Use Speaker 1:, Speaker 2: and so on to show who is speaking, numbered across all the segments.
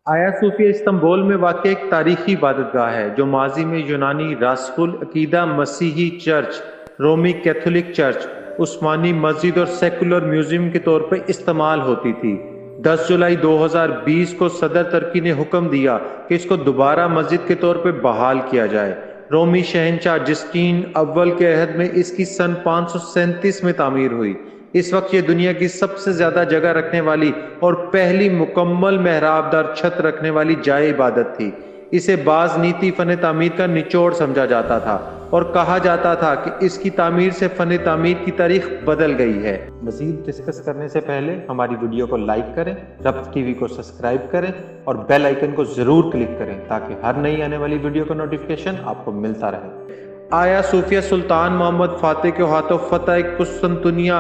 Speaker 1: آیا صوفیہ استنبول میں واقع ایک تاریخی عبادت گاہ ہے جو ماضی میں یونانی راسخ العقیدہ مسیحی چرچ، رومی کیتھولک چرچ، عثمانی مسجد اور سیکولر میوزیم کے طور پر استعمال ہوتی تھی۔ 10 جولائی 2020 کو صدر ترکی نے حکم دیا کہ اس کو دوبارہ مسجد کے طور پر بحال کیا جائے۔ رومی شہنشاہ جسٹین اول کے عہد میں اس کی سن 537 میں تعمیر ہوئی۔ اس وقت یہ دنیا کی سب سے زیادہ جگہ رکھنے والی اور پہلی مکمل محراب دار چھت رکھنے والی جائے عبادت تھی۔ اسے بعض نیتی فن تعمیر کا نچوڑ سمجھا جاتا تھا اور کہا جاتا تھا کہ اس کی تعمیر سے فن تعمیر کی تاریخ بدل گئی ہے۔ مزید ڈسکس کرنے سے پہلے ہماری ویڈیو کو لائک کریں، ربط ٹی وی کو سبسکرائب کریں اور بیل آئیکن کو ضرور کلک کریں تاکہ ہر نئی آنے والی ویڈیو کا نوٹیفیکیشن آپ کو ملتا رہے۔ آیا صوفیہ سلطان محمد فاتح کے ہاتھوں فتح قسطنطنیہ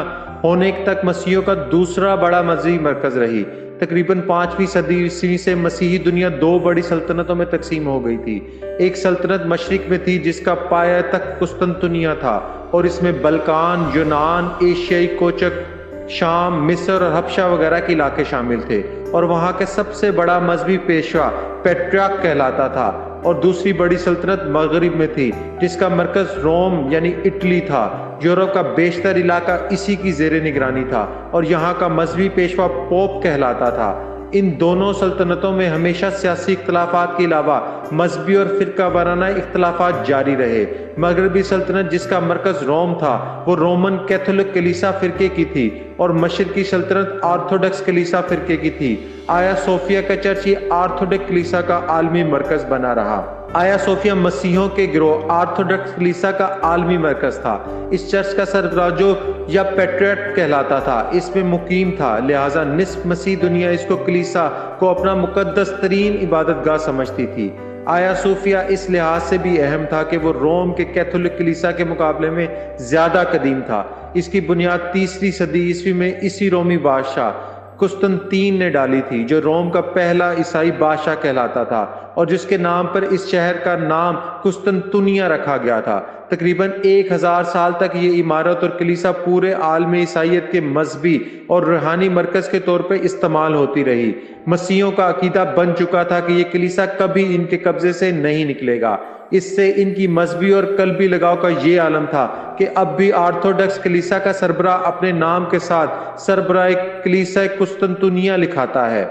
Speaker 1: ہونے تک مسیحیوں کا دوسرا بڑا مذہبی مرکز رہی۔ تقریباً 5ویں صدی عیسوی سے مسیحی دنیا دو بڑی سلطنتوں میں تقسیم ہو گئی تھی۔ ایک سلطنت مشرق میں تھی جس کا پایہ تخت قسطنطنیہ تھا اور اس میں بلقان، یونان، ایشیائی کوچک، شام، مصر اور حبشہ وغیرہ کے علاقے شامل تھے، اور وہاں کے سب سے بڑا مذہبی پیشوا پیٹریارک کہلاتا تھا۔ اور دوسری بڑی سلطنت مغرب میں تھی جس کا مرکز روم یعنی اٹلی تھا۔ یورپ کا بیشتر علاقہ اسی کی زیر نگرانی تھا اور یہاں کا مذہبی پیشوا پوپ کہلاتا تھا۔ ان دونوں سلطنتوں میں ہمیشہ سیاسی اختلافات کے علاوہ مذہبی اور فرقہ وارانہ اختلافات جاری رہے۔ مغربی سلطنت جس کا مرکز روم تھا وہ رومن کیتھولک کلیسا فرقے کی تھی اور مشرقی سلطنت آرتھوڈکس کلیسا فرقے کی تھی۔ آیا صوفیہ کا چرچ یہ آرتھوڈکس کلیسا کا عالمی مرکز بنا رہا۔ آیا صوفیہ مسیحیوں کے گروہ آرتھوڈکس کلیسا کا عالمی مرکز تھا۔ اس چرچ کا سربراہ یا پیٹریارک کہلاتا تھا اس میں مقیم تھا، لہٰذا نصف مسیح دنیا اس کو کلیسا کو اپنا مقدس ترین عبادت گاہ سمجھتی تھی۔ آیا صوفیہ اس لحاظ سے بھی اہم تھا کہ وہ روم کے کیتھولک کلیسا کے مقابلے میں زیادہ قدیم تھا۔ اس کی بنیاد 3 صدی عیسوی میں اسی رومی بادشاہ قسطنطین نے ڈالی تھی جو روم کا پہلا عیسائی بادشاہ کہلاتا تھا اور جس کے نام پر اس شہر کا نام قسطنطنیہ رکھا گیا تھا۔ تقریباً 1000 سال تک یہ عمارت اور کلیسا پورے عالم عیسائیت کے مذہبی اور روحانی مرکز کے طور پر استعمال ہوتی رہی۔ مسیحیوں کا عقیدہ بن چکا تھا کہ یہ کلیسا کبھی ان کے قبضے سے نہیں نکلے گا۔ اس سے ان کی مذہبی اور قلبی لگاؤ کا یہ عالم تھا کہ اب بھی آرتھوڈکس کلیسا کا سربراہ اپنے نام کے ساتھ سربراہ کلیسا قسطنطنیہ لکھاتا ہے۔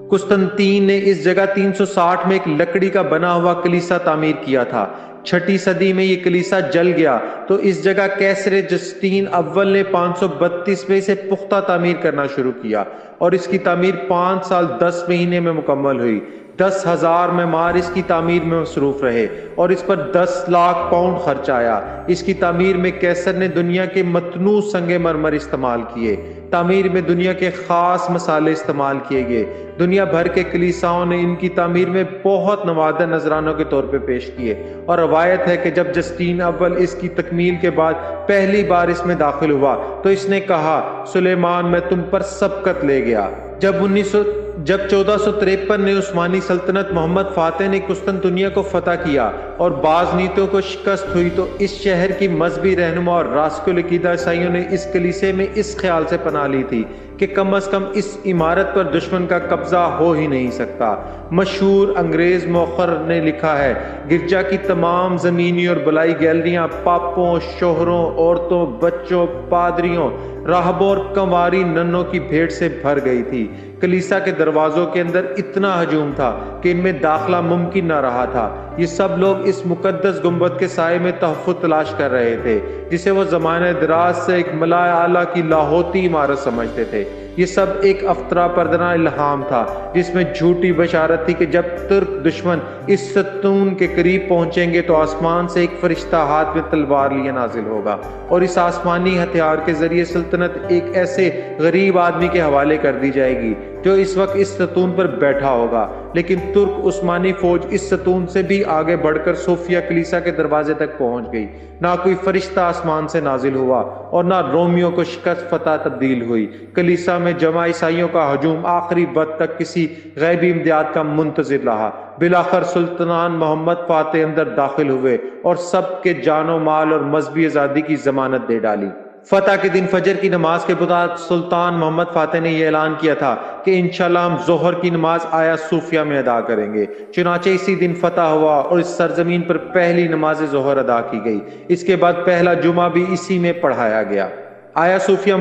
Speaker 1: قسطنطین نے اس جگہ 360 میں ایک لکڑی کا بنا ہوا کلیسا تعمیر کیا تھا۔ 6 صدی میں یہ کلیسا جل گیا تو اس جگہ کیسر جسٹین اول نے 532 میں اسے پختہ تعمیر کرنا شروع کیا اور اس کی تعمیر 5 سال 10 مہینے میں مکمل ہوئی۔ 10,000 معمار اس کی تعمیر میں مصروف رہے اور اس پر 10 لاکھ پاؤنڈ خرچ آیا۔ اس کی تعمیر میں کیسر نے دنیا کے متنوع سنگ مرمر استعمال کیے۔ تعمیر میں دنیا کے خاص مصالحے استعمال کیے گئے۔ دنیا بھر کے کلیساؤں نے ان کی تعمیر میں بہت نوادر نذرانوں کے طور پہ پیش کیے، اور روایت ہے کہ جب جسٹین اول اس کی تکمیل کے بعد پہلی بار اس میں داخل ہوا تو اس نے کہا، سلیمان میں تم پر سبقت لے گیا۔ جب 1453 میں عثمانی سلطنت محمد فاتح نے قسطنطنیہ کو فتح کیا اور بعض نیتوں کو شکست ہوئی تو اس شہر کی مذہبی رہنما اور راسخ العقیدہ عیسائیوں نے اس کلیسے میں اس خیال سے پناہ لی تھی کہ کم از کم اس عمارت پر دشمن کا قبضہ ہو ہی نہیں سکتا۔ مشہور انگریز مؤرخ نے لکھا ہے، گرجا کی تمام زمینی اور بلائی گیلریاں پاپوں، شوہروں، عورتوں، بچوں، پادریوں، راہبوں اور کنواری ننوں کی بھیڑ سے بھر گئی تھی۔ کلیسا کے دروازوں کے اندر اتنا ہجوم تھا کہ ان میں داخلہ ممکن نہ رہا تھا۔ یہ سب لوگ اس مقدس گنبد کے سائے میں تحفظ تلاش کر رہے تھے جسے وہ زمانہ دراز سے ایک ملائے اعلیٰ کی لاہوتی عمارت سمجھتے تھے۔ یہ سب ایک افطرا پردنہ الہام تھا جس میں جھوٹی بشارت تھی کہ جب ترک دشمن اس ستون کے قریب پہنچیں گے تو آسمان سے ایک فرشتہ ہاتھ میں تلوار لیے نازل ہوگا اور اس آسمانی ہتھیار کے ذریعے سلطنت ایک ایسے غریب آدمی کے حوالے کر دی جائے گی جو اس وقت اس ستون پر بیٹھا ہوگا۔ لیکن ترک عثمانی فوج اس ستون سے بھی آگے بڑھ کر صوفیہ کلیسا کے دروازے تک پہنچ گئی۔ نہ کوئی فرشتہ آسمان سے نازل ہوا اور نہ رومیوں کو شکست فتح تبدیل ہوئی۔ کلیسا میں جمع عیسائیوں کا ہجوم آخری وقت تک کسی غیبی امداد کا منتظر رہا۔ بالآخر سلطان محمد فاتح اندر داخل ہوئے اور سب کے جان و مال اور مذہبی آزادی کی ضمانت دے ڈالی۔ فتح کے دن فجر کی نماز کے بعد سلطان محمد فاتح نے یہ اعلان کیا تھا کہ انشاءاللہ ہم ظہر کی نماز آیا صوفیہ میں ادا کریں گے۔ چنانچہ اسی دن فتح ہوا اور اس سرزمین پر پہلی نماز ظہر ادا کی گئی۔ اس کے بعد پہلا جمعہ بھی اسی میں پڑھایا گیا۔ آیا صوفیہ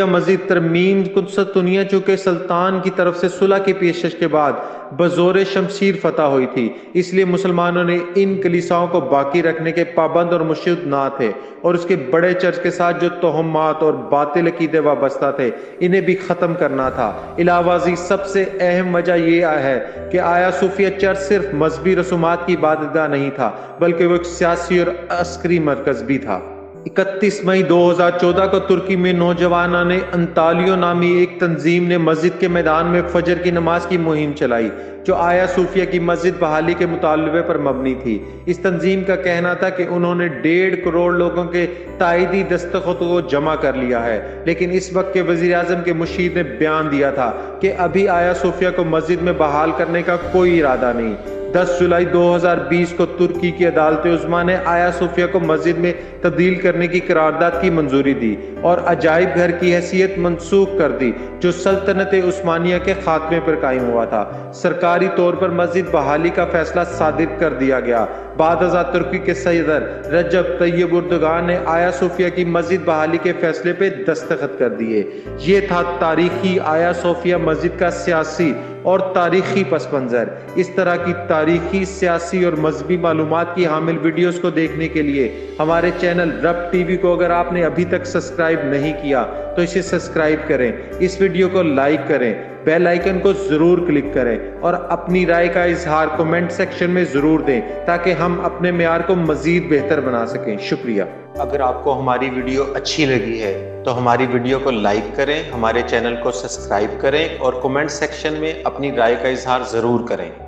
Speaker 1: مسجد ترمیم قسطنطنیہ چونکہ سلطان کی طرف سے صلح کی پیشکش کے بعد بزور شمشیر فتح ہوئی تھی، اس لیے مسلمانوں نے ان کلیساؤں کو باقی رکھنے کے پابند اور مشہود نہ تھے، اور اس کے بڑے چرچ کے ساتھ جو توہمات اور باطل عقیدے وابستہ تھے انہیں بھی ختم کرنا تھا۔ علاوہ ازیں سب سے اہم وجہ یہ ہے کہ آیا صوفیہ چرچ صرف مذہبی رسومات کی عبادت گاہ نہیں تھا، بلکہ وہ ایک سیاسی اور عسکری مرکز بھی تھا۔ 31 مئی 2014 کو ترکی میں نوجوانان انطالیو نامی ایک تنظیم نے مسجد کے میدان میں فجر کی نماز کی مہم چلائی، جو آیا صوفیہ کی مسجد بحالی کے مطالبے پر مبنی تھی۔ اس تنظیم کا کہنا تھا کہ انہوں نے 1.5 کروڑ لوگوں کے تائیدی دستخطوں کو جمع کر لیا ہے، لیکن اس وقت کے وزیر اعظم کے مشیر نے بیان دیا تھا کہ ابھی آیا صوفیہ کو مسجد میں بحال کرنے کا کوئی ارادہ نہیں۔ 10 جولائی 2020 کو ترکی کی عدالت عظمیٰ نے آیا صوفیہ کو مسجد میں تبدیل کرنے کی قرارداد کی منظوری دی اور عجائب گھر کی حیثیت منسوخ کر دی، جو سلطنت عثمانیہ کے خاتمے پر قائم ہوا تھا۔ سرکاری طور پر مسجد بحالی کا فیصلہ صادر کر دیا گیا۔ بعد ازاں ترکی کے صدر رجب طیب اردوغان نے آیا صوفیہ کی مسجد بحالی کے فیصلے پہ دستخط کر دیے۔ یہ تھا تاریخی آیا صوفیہ مسجد کا سیاسی اور تاریخی پس منظر۔ اس طرح کی تاریخی، سیاسی اور مذہبی معلومات کی حامل ویڈیوز کو دیکھنے کے لیے ہمارے چینل رب ٹی وی کو اگر آپ نے ابھی تک سبسکرائب نہیں کیا تو اسے سبسکرائب کریں، اس ویڈیو کو لائک کریں، بیل آئیکن کو ضرور کلک کریں اور اپنی رائے کا اظہار کمنٹ سیکشن میں ضرور دیں تاکہ ہم اپنے معیار کو مزید بہتر بنا سکیں۔ شکریہ۔ اگر آپ کو ہماری ویڈیو اچھی لگی ہے تو ہماری ویڈیو کو لائک کریں، ہمارے چینل کو سبسکرائب کریں اور کمنٹ سیکشن میں اپنی رائے کا اظہار ضرور کریں۔